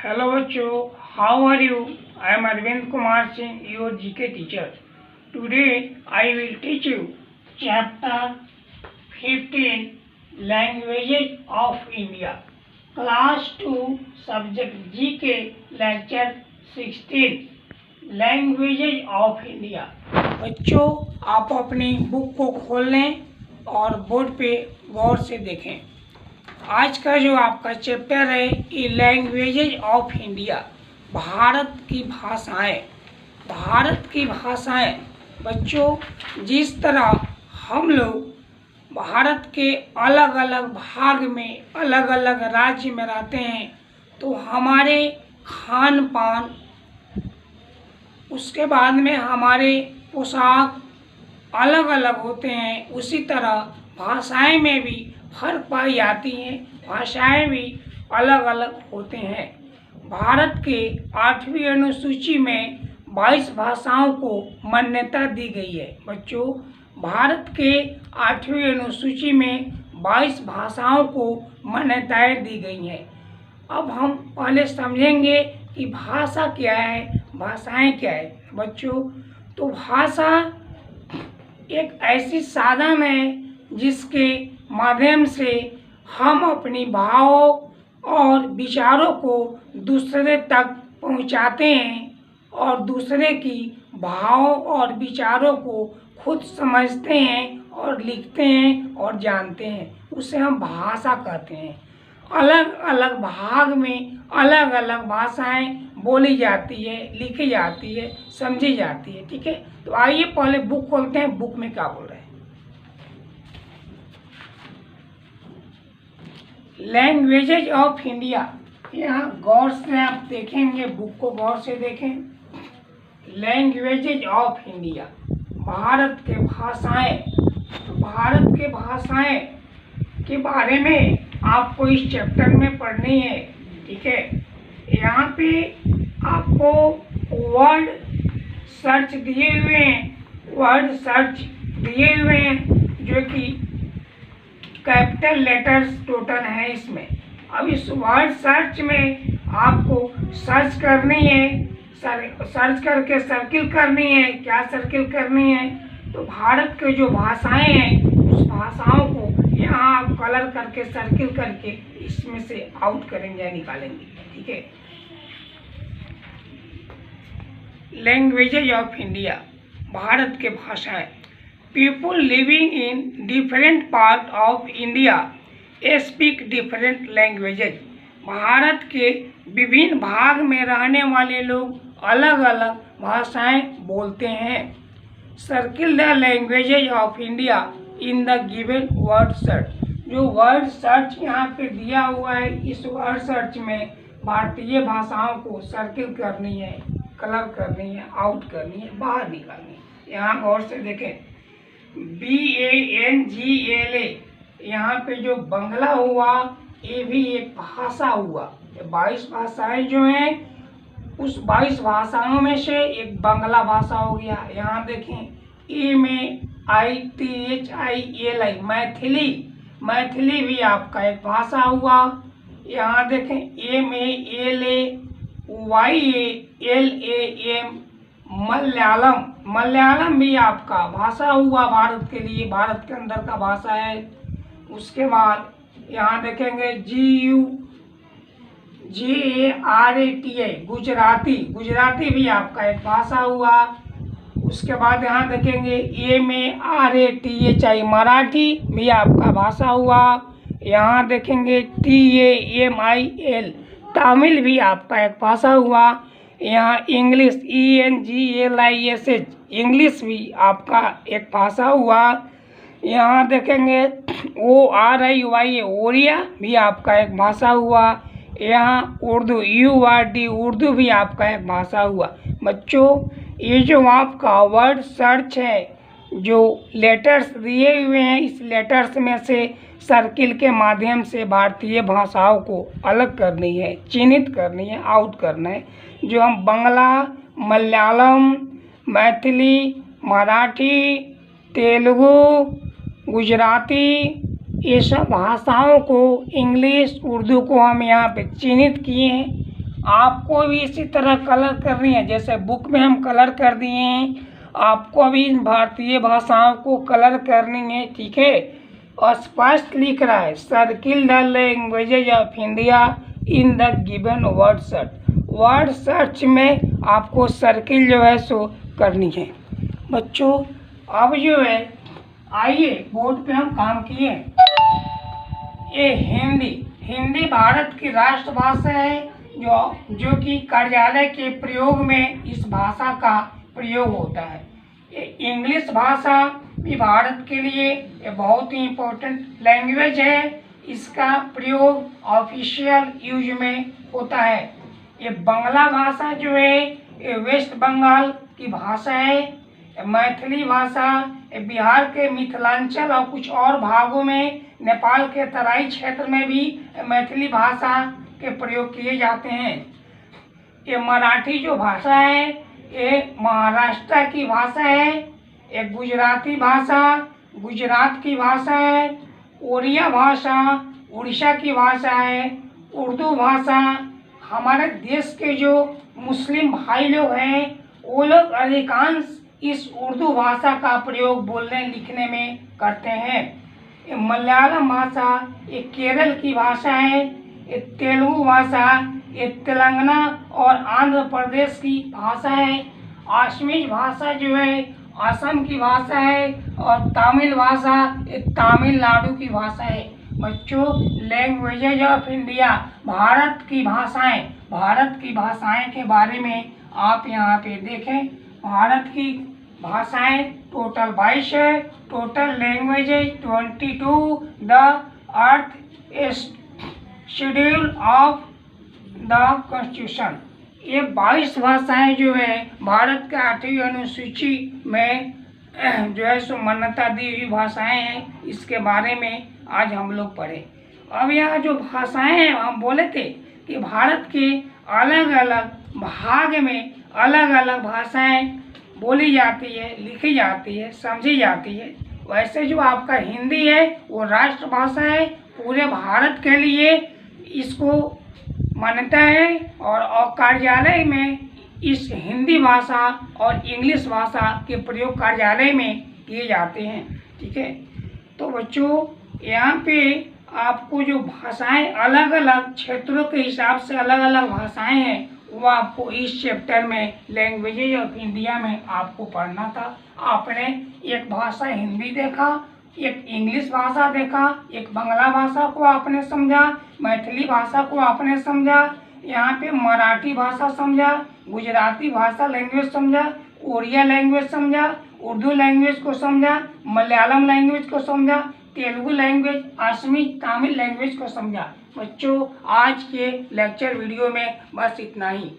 Hello bachcho, how are you? I am Arvind Kumar Singh, your GK teacher. Today I will teach you chapter 15 Languages of India. Class 2 subject GK lecture 16 Languages of India. बच्चों आप अपनी book को खोल लें और board पे गौर से देखें। आज का जो आपका चैप्टर है ये लैंग्वेजेज ऑफ इंडिया, भारत की भाषाएं। भारत की भाषाएं बच्चों, जिस तरह हम लोग भारत के अलग अलग भाग में अलग अलग राज्य में रहते हैं तो हमारे खान पान, उसके बाद में हमारे पोशाक अलग अलग होते हैं। उसी तरह भाषाएं में भी फर्क पाई जाती हैं, भाषाएं भी अलग अलग होते हैं। भारत के 8वीं अनुसूची में 22 भाषाओं को मान्यता दी गई है। बच्चों, भारत के 8वीं अनुसूची में 22 भाषाओं को मान्यताएं दी गई हैं। अब हम पहले समझेंगे कि भाषा क्या है, भाषाएं क्या है। बच्चों, तो भाषा एक ऐसी साधन है जिसके माध्यम से हम अपनी भावों और विचारों को दूसरे तक पहुंचाते हैं और दूसरे की भावों और विचारों को खुद समझते हैं और लिखते हैं और जानते हैं। उसे हम भाषा कहते हैं। अलग अलग भाग में अलग अलग भाषाएं बोली जाती है, लिखी जाती है, समझी जाती है। ठीक है, तो आइए पहले बुक खोलते हैं, बुक में क्या बोल रहे हैं। लैंग्वेजेज ऑफ इंडिया, यहाँ गौर से आप देखेंगे, बुक को गौर से देखें। लैंग्वेजेज ऑफ इंडिया, भारत के भाषाएं। तो भारत के भाषाएं के बारे में आपको इस चैप्टर में पढ़नी है। ठीक है, यहाँ पे आपको वर्ड सर्च दिए हुए हैं, वर्ड सर्च दिए हुए हैं जो कि कैपिटल लेटर्स टोटल है इसमें। अब इस वर्ड सर्च में आपको सर्च करनी है, सर्च करके सर्किल करनी है। क्या सर्किल करनी है? तो भारत के जो भाषाएं हैं उस भाषाओं को यहाँ आप कलर करके सर्किल करके इसमें से आउट करेंगे या निकालेंगे। ठीक है, लैंग्वेजेज ऑफ इंडिया, भारत के भाषाएं। People living in different part of India speak different languages. Bharat के विभिन्न भाग में रहने वाले लोग अलग अलग भाषाएं बोलते हैं। Circle the languages of India in the given word search. जो वर्ड सर्च यहाँ पे दिया हुआ है, इस वर्ड सर्च में भारतीय भाषाओं को सर्किल करनी है, कलर करनी है, आउट करनी है, बाहर निकालनी है। यहाँ गौर से देखें, BANGLA, यहाँ पे जो बंगला हुआ ये भी एक भाषा हुआ। 22 भाषाएं जो हैं उस 22 भाषाओं में से एक बंगला भाषा हो गया। यहाँ देखें, MAITHILI, मैथिली, मैथिली भी आपका एक भाषा हुआ। यहाँ देखें, MALAYALAM, मलयालम, मलयालम भी आपका भाषा हुआ भारत के लिए, भारत के अंदर का भाषा है। उसके बाद यहाँ देखेंगे GUJARATI, गुजराती, गुजराती भी आपका एक भाषा हुआ। उसके बाद यहाँ देखेंगे MARATHI, मराठी भी आपका भाषा हुआ। यहाँ देखेंगे TAMIL, तमिल भी आपका एक भाषा हुआ। यहाँ इंग्लिश, ENGLISH, इंग्लिश भी आपका एक भाषा हुआ। यहाँ देखेंगे ORIYA, ओरिया भी आपका एक भाषा हुआ। यहाँ उर्दू, URD, उर्दू भी आपका एक भाषा हुआ। बच्चों, ये जो आपका वर्ड सर्च है, जो लेटर्स दिए हुए हैं, इस लेटर्स में से सर्किल के माध्यम से भारतीय भाषाओं को अलग करनी है, चिन्हित करनी है, आउट करना है। जो हम बंगला, मलयालम, मैथिली, मराठी, तेलुगु, गुजराती, ये सब भाषाओं को, इंग्लिश, उर्दू को हम यहाँ पे चिन्हित किए हैं, आपको भी इसी तरह कलर करनी है, जैसे बुक में हम कलर कर दिए हैं, आपको भी इन भारतीय भाषाओं को कलर करनी है, ठीक है। और स्पष्ट लिख रहा है, circle the languages of India in the given word search में आपको सर्किल जो है सो करनी है। बच्चों अब जो है आइए बोर्ड पे हम काम किए। ये हिंदी भारत की राष्ट्रभाषा है, जो कि कार्यालय के प्रयोग में इस भाषा का प्रयोग होता है। ये इंग्लिश भाषा भी भारत के लिए ये बहुत ही इम्पोर्टेंट लैंग्वेज है, इसका प्रयोग ऑफिशियल यूज में होता है। ये बांग्ला भाषा जो है ये वेस्ट बंगाल की भाषा है। मैथिली भाषा बिहार के मिथिलांचल और कुछ और भागों में, नेपाल के तराई क्षेत्र में भी मैथिली भाषा के प्रयोग किए जाते हैं। ये मराठी जो भाषा है ये महाराष्ट्र की भाषा है। ये गुजराती भाषा गुजरात की भाषा है। ओड़िया भाषा उड़ीसा की भाषा है। उर्दू भाषा हमारे देश के जो मुस्लिम भाई लोग हैं वो लोग अधिकांश इस उर्दू भाषा का प्रयोग बोलने लिखने में करते हैं। ये मलयालम भाषा ये केरल की भाषा है। ये तेलुगु भाषा ये तेलंगाना और आंध्र प्रदेश की भाषा है। असमीज भाषा जो है असम की भाषा है। और तमिल भाषा ये तमिलनाडु की भाषा है। बच्चों लैंग्वेजेज ऑफ इंडिया भारत की भाषाएं के बारे में आप यहाँ पे देखें। भारत की भाषाएं टोटल 22 है। Total languages 22। The earth schedule of the constitution. ये 22 भाषाएं जो है भारत के 8वीं अनुसूची में जो है सो मान्यता दी हुई भाषाएं हैं। इसके बारे में आज हम लोग पढ़े। अब यहाँ जो भाषाएं हैं हम बोले थे कि भारत के अलग अलग भाग में अलग अलग भाषाएं बोली जाती है, लिखी जाती है, समझी जाती है। वैसे जो आपका हिंदी है वो राष्ट्रभाषा है पूरे भारत के लिए, इसको मान्यता है। और कार्यालय में इस हिंदी भाषा और इंग्लिश भाषा के प्रयोग कार्यालय में किए जाते हैं, ठीक है। तो बच्चों यहाँ पे आपको जो भाषाएं अलग अलग क्षेत्रों के हिसाब से अलग अलग भाषाएं हैं वो आपको इस चैप्टर में लैंग्वेजेज ऑफ इंडिया में आपको पढ़ना था। आपने एक भाषा हिंदी देखा, एक इंग्लिश भाषा देखा, एक बांग्ला भाषा को आपने समझा, मैथिली भाषा को आपने समझा, यहाँ पे मराठी भाषा समझा, गुजराती भाषा लैंग्वेज समझा, उड़िया लैंग्वेज समझा, उर्दू लैंग्वेज को समझा, मलयालम लैंग्वेज को समझा, तेलुगु लैंग्वेज, असमी तमिल लैंग्वेज को समझा। बच्चों आज के लेक्चर वीडियो में बस इतना ही।